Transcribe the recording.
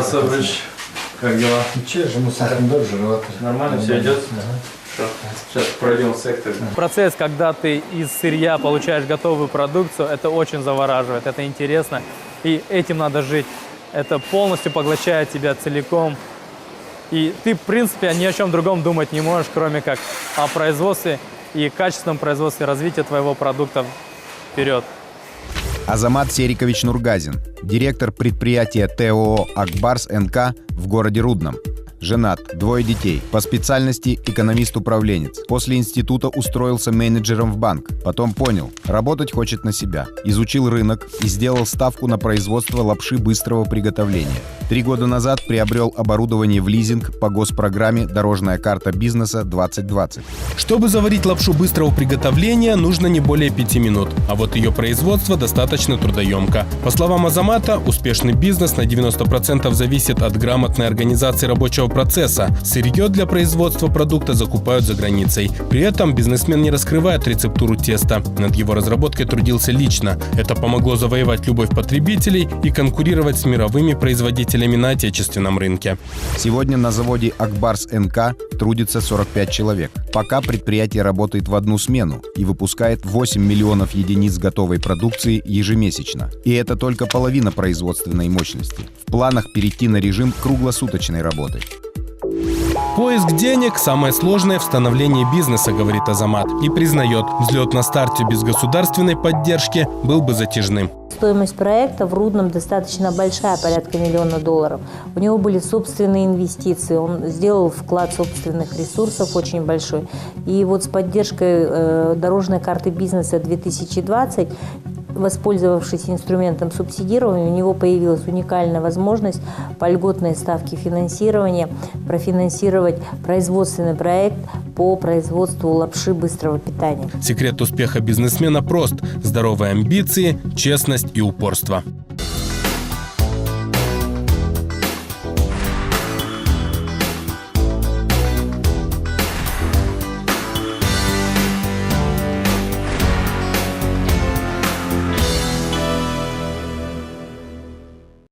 Сабрыч, как дела? Нормально все идет? Сейчас пройдем сектор. Процесс, когда ты из сырья получаешь готовую продукцию, это очень завораживает, это интересно. И этим надо жить. Это полностью поглощает тебя целиком. И ты, в принципе, ни о чем другом думать не можешь, кроме как о производстве и качественном производстве, развития твоего продукта вперед. Азамат Серикович Нургазин, директор предприятия ТОО «Акбарс НК» в городе Рудном. Женат, 2 детей. По специальности экономист-управленец. После института устроился менеджером в банк. Потом понял, работать хочет на себя. Изучил рынок и сделал ставку на производство лапши быстрого приготовления. 3 года назад приобрел оборудование в лизинг по госпрограмме «Дорожная карта бизнеса 2020». Чтобы заварить лапшу быстрого приготовления, нужно не более 5 минут. А вот ее производство достаточно трудоемко. По словам Азамата, успешный бизнес на 90% зависит от грамотной организации рабочего процесса. Сырье для производства продукта закупают за границей. При этом бизнесмен не раскрывает рецептуру теста. Над его разработкой трудился лично. Это помогло завоевать любовь потребителей и конкурировать с мировыми производителями на отечественном рынке. Сегодня на заводе «Акбарс НК» трудится 45 человек. Пока предприятие работает в одну смену и выпускает 8 миллионов единиц готовой продукции ежемесячно. И это только половина производственной мощности. В планах перейти на режим круглосуточной работы. Поиск денег – самое сложное в становлении бизнеса, говорит Азамат. И признает, взлет на старте без государственной поддержки был бы затяжным. Стоимость проекта в Рудном достаточно большая, порядка $1 миллиона. У него были собственные инвестиции, он сделал вклад собственных ресурсов очень большой. И вот с поддержкой дорожной карты бизнеса 2020, воспользовавшись инструментом субсидирования, у него появилась уникальная возможность по льготной ставке финансирования профинансировать производственный проект по производству лапши быстрого питания. Секрет успеха бизнесмена прост – здоровые амбиции, честность и упорство.